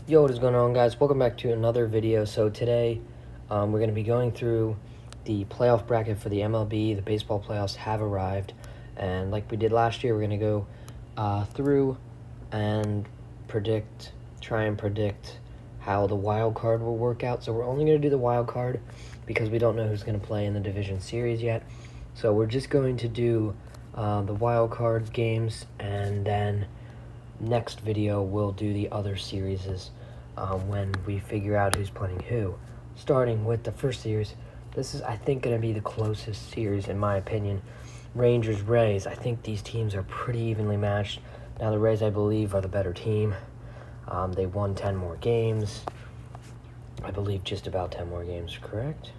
Yo, what is going on, guys? Welcome back to another video. So today we're going to be going through the playoff bracket for the MLB. The baseball playoffs have arrived, and like we did last year, we're going to go through and try and predict how the wild card will work out. So we're only going to do the wild card because we don't know who's going to play in the division series yet. So we're just going to do the wild card games, and then next video we'll do the other series when we figure out who's playing who. Starting with the first series, this is, I think, going to be the closest series in my opinion. Rangers-Rays, I think these teams are pretty evenly matched. Now the Rays, I believe, are the better team. They won 10 more games. I believe just about 10 more games, correct?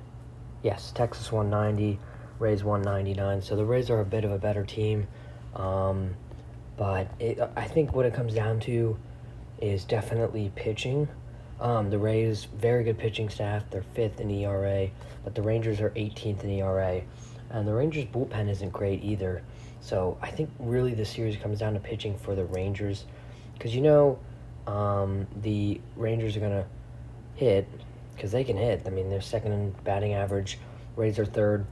Yes, Texas won 90, Rays won 99, so the Rays are a bit of a better team. But I think what it comes down to is definitely pitching. The Rays, very good pitching staff. They're 5th in ERA, but the Rangers are 18th in ERA. And the Rangers' bullpen isn't great either. So I think really the series comes down to pitching for the Rangers. Because, the Rangers are going to hit, because they can hit. I mean, they're second in batting average. Rays are third.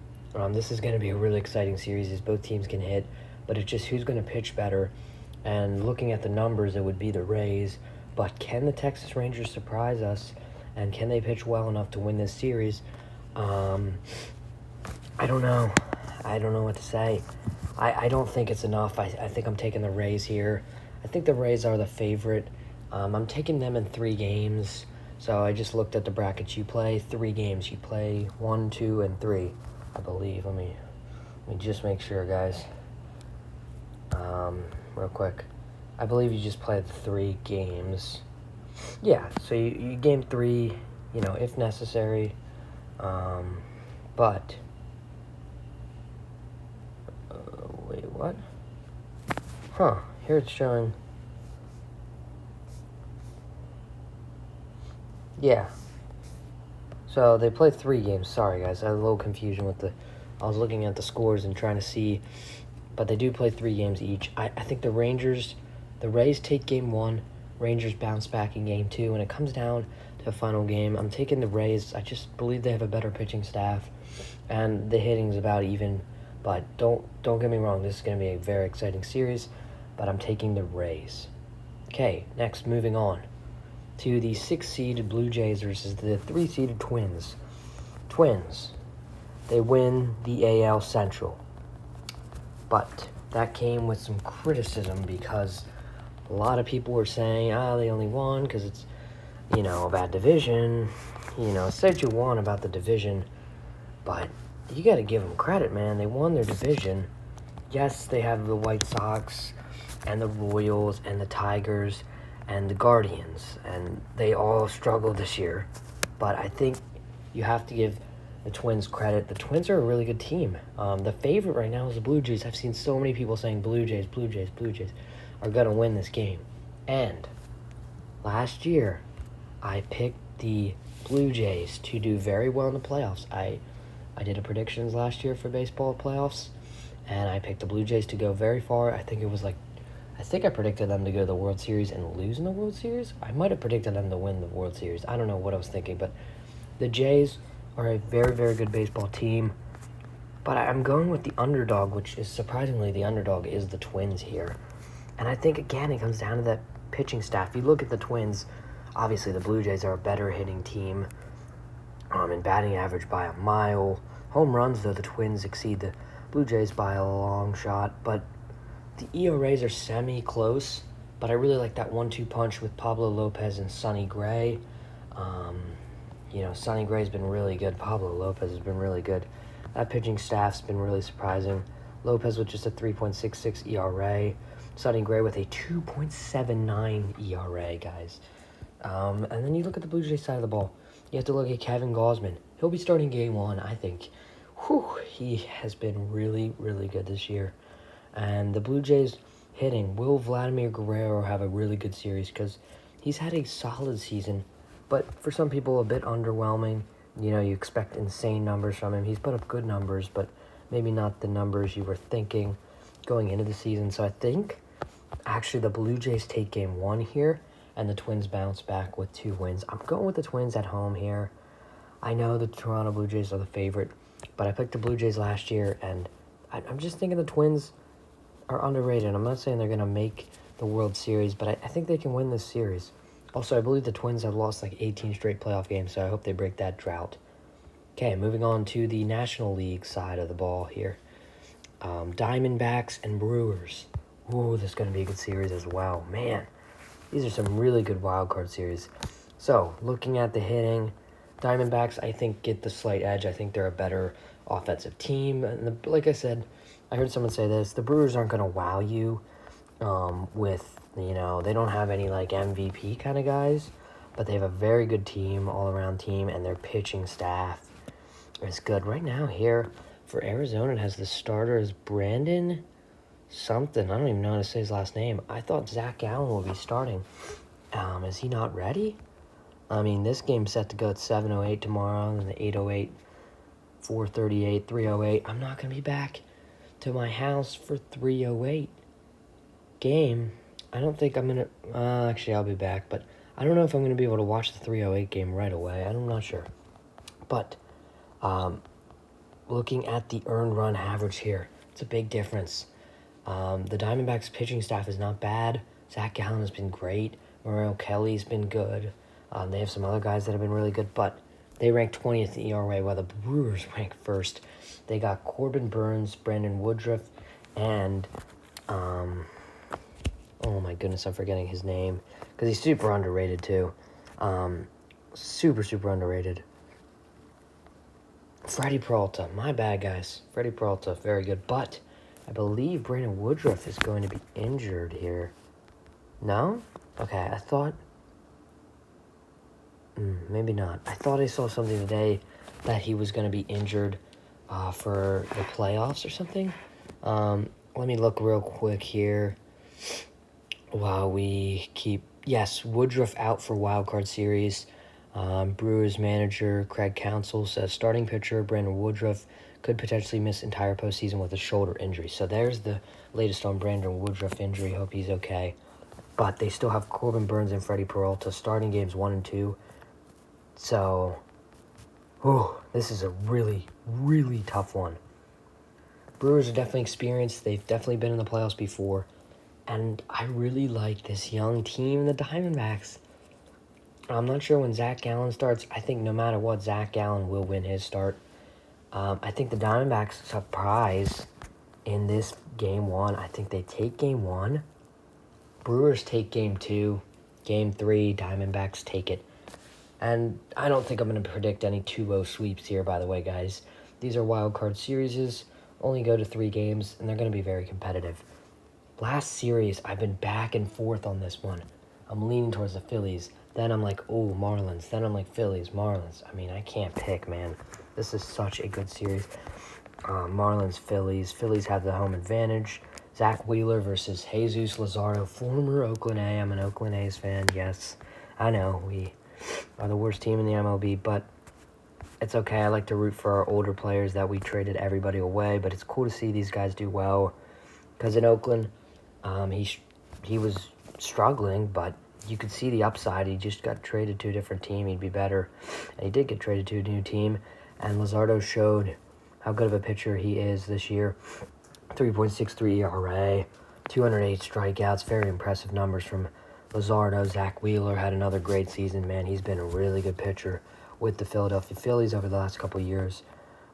This is going to be a really exciting series as both teams can hit. But it's just who's going to pitch better. And looking at the numbers, it would be the Rays. But can the Texas Rangers surprise us? And can they pitch well enough to win this series? I don't know. I don't know what to say. I don't think it's enough. I think I'm taking the Rays here. I think the Rays are the favorite. I'm taking them in 3 games. So I just looked at the brackets. You play 3 games. You play 1, 2, and 3, I believe. Let me just make sure, guys. Real quick. I believe you just played 3 games. Yeah, so you game 3, if necessary. But wait, what? Huh, here it's showing. Yeah. So they played 3 games. Sorry, guys. I had a little confusion with I was looking at the scores and trying to see. But they do play 3 games each. I think the Rays take game 1. Rangers bounce back in game 2. When it comes down to the final game, I'm taking the Rays. I just believe they have a better pitching staff. And the hitting's about even. But don't get me wrong. This is going to be a very exciting series. But I'm taking the Rays. Okay, next, moving on to the 6-seeded Blue Jays versus the 3-seeded Twins. Twins, they win the AL Central. But that came with some criticism because a lot of people were saying, they only won because it's, a bad division. Say what you want about the division, but you got to give them credit, man. They won their division. Yes, they have the White Sox and the Royals and the Tigers and the Guardians, and they all struggled this year. But I think you have to give the Twins credit. The Twins are a really good team. The favorite right now is the Blue Jays. I've seen so many people saying Blue Jays are going to win this game. And last year, I picked the Blue Jays to do very well in the playoffs. I did a predictions last year for baseball playoffs, and I picked the Blue Jays to go very far. I think I predicted them to go to the World Series and lose in the World Series. I might have predicted them to win the World Series. I don't know what I was thinking, but the Jays are a very, very good baseball team. But I'm going with the underdog, which is surprisingly the underdog is the Twins here. And I think, again, it comes down to that pitching staff. You look at the Twins, obviously the Blue Jays are a better hitting team in batting average by a mile. Home runs, though, the Twins exceed the Blue Jays by a long shot. But the ERAs are semi-close. But I really like that 1-2 punch with Pablo Lopez and Sonny Gray. Sonny Gray's been really good. Pablo Lopez has been really good. That pitching staff's been really surprising. Lopez with just a 3.66 ERA. Sonny Gray with a 2.79 ERA, guys. And then you look at the Blue Jays side of the ball. You have to look at Kevin Gausman. He'll be starting game 1, I think. He has been really, really good this year. And the Blue Jays hitting. Will Vladimir Guerrero have a really good series? Because he's had a solid season. But for some people, a bit underwhelming. You expect insane numbers from him. He's put up good numbers, but maybe not the numbers you were thinking going into the season. So I think, actually, the Blue Jays take game 1 here. and the Twins bounce back with 2 wins. I'm going with the Twins at home here. I know the Toronto Blue Jays are the favorite, but I picked the Blue Jays last year, and I'm just thinking the Twins are underrated. I'm not saying they're going to make the World Series, but I think they can win this series. Also, I believe the Twins have lost like 18 straight playoff games, so I hope they break that drought. Okay, moving on to the National League side of the ball here. Diamondbacks and Brewers. Ooh, this is going to be a good series as well. Man, these are some really good wild card series. So, looking at the hitting, Diamondbacks, I think, get the slight edge. I think they're a better offensive team. And like I said, I heard someone say this, the Brewers aren't going to wow you with, they don't have any, like, MVP kind of guys, but they have a very good team, all-around team, and their pitching staff is good. Right now here for Arizona, it has the starter as Brandon something. I don't even know how to say his last name. I thought Zach Gallen would be starting. Is he not ready? I mean, this game's set to go at 7:08 tomorrow, and then 8:08, 4:38, 3:08. I'm not going to be back to my house for 3:08 game. I don't think I'm going to... actually, I'll be back, but I don't know if I'm going to be able to watch the 3:08 game right away. I'm not sure. But looking at the earned run average here, it's a big difference. The Diamondbacks pitching staff is not bad. Zach Gallen has been great. Morel Kelly's been good. They have some other guys that have been really good, but they rank 20th in ERA, while the Brewers rank first. They got Corbin Burns, Brandon Woodruff, and, oh my goodness, I'm forgetting his name, because he's super underrated, too. Super underrated. Freddie Peralta, my bad, guys. Freddie Peralta, very good, but I believe Brandon Woodruff is going to be injured here. No? Okay, I thought... maybe not. I thought I saw something today that he was going to be injured for the playoffs or something. Let me look real quick here while we keep... Yes, Woodruff out for Wild Card Series. Brewers manager Craig Counsell says starting pitcher Brandon Woodruff could potentially miss entire postseason with a shoulder injury. So there's the latest on Brandon Woodruff injury. Hope he's okay. But they still have Corbin Burns and Freddie Peralta starting games 1 and 2. So, this is a really, really tough one. Brewers are definitely experienced. They've definitely been in the playoffs before. And I really like this young team, the Diamondbacks. I'm not sure when Zach Gallen starts. I think no matter what, Zach Gallen will win his start. I think the Diamondbacks surprise in this Game 1. I think they take Game 1. Brewers take Game 2. Game 3, Diamondbacks take it. And I don't think I'm going to predict any 2-0 sweeps here, by the way, guys. These are wild card series, only go to 3 games, and they're going to be very competitive. Last series, I've been back and forth on this one. I'm leaning towards the Phillies. Then I'm like, oh, Marlins. Then I'm like, Phillies, Marlins. I mean, I can't pick, man. This is such a good series. Marlins, Phillies. Phillies have the home advantage. Zach Wheeler versus Jesus Luzardo, former Oakland A. I'm an Oakland A's fan, yes. I know, we are the worst team in the MLB, but it's okay. I like to root for our older players that we traded everybody away, but it's cool to see these guys do well. Because in Oakland, he was struggling, but you could see the upside. He just got traded to a different team. He'd be better. And he did get traded to a new team. And Luzardo showed how good of a pitcher he is this year. 3.63 ERA, 208 strikeouts. Very impressive numbers from Luzardo. Zach Wheeler had another great season. Man, he's been a really good pitcher with the Philadelphia Phillies over the last couple of years.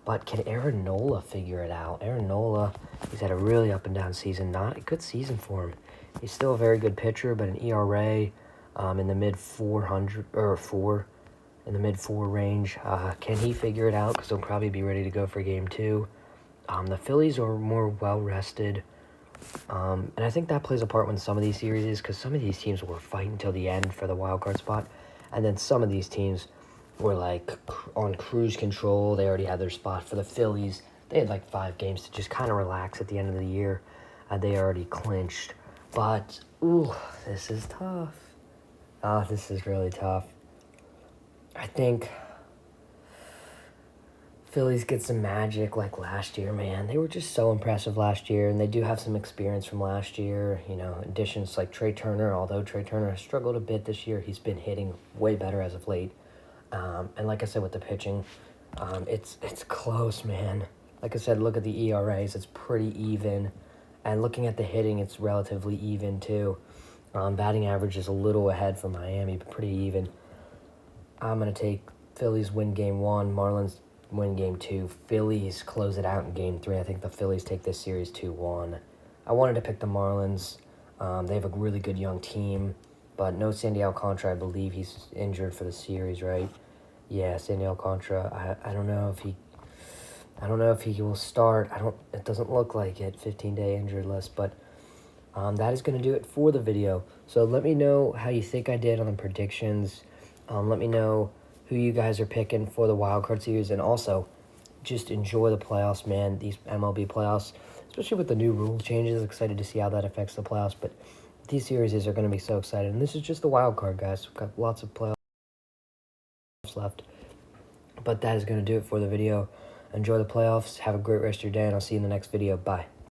But can Aaron Nola figure it out? Aaron Nola, he's had a really up-and-down season. Not a good season for him. He's still a very good pitcher, but an ERA in the mid-400 or 4 in the mid-4 range. Can he figure it out? Because he'll probably be ready to go for Game 2. The Phillies are more well-rested. And I think that plays a part when some of these series is because some of these teams were fighting until the end for the wild card spot. And then some of these teams were like on cruise control. They already had their spot. For the Phillies, they had like 5 games to just kind of relax at the end of the year. They already clinched. But, ooh, this is tough. This is really tough. I think Phillies get some magic like last year, man. They were just so impressive last year, and they do have some experience from last year. You know, additions like Trey Turner, although Trey Turner has struggled a bit this year, he's been hitting way better as of late. And like I said, with the pitching, it's close, man. Like I said, look at the ERAs; it's pretty even, and looking at the hitting, it's relatively even too. Batting average is a little ahead for Miami, but pretty even. I'm gonna take Phillies win game 1, Marlins win game 2. Phillies close it out in game 3. I think the Phillies take this series 2-1. I wanted to pick the Marlins. They have a really good young team, but no Sandy Alcantara. I believe he's injured for the series, right? Yeah, Sandy Alcantara. I don't know if he. I don't know if he will start. It doesn't look like it. 15-day injured list, but that is going to do it for the video. So let me know how you think I did on the predictions. Let me know who you guys are picking for the wild card series, and also just enjoy the playoffs, man. These MLB playoffs, especially with the new rule changes. Excited to see how that affects the playoffs, but these series are going to be so excited. And this is just the wild card, guys. We've got lots of playoffs left, but that is going to do it for the video. Enjoy the playoffs. Have a great rest of your day, and I'll see you in the next video. Bye.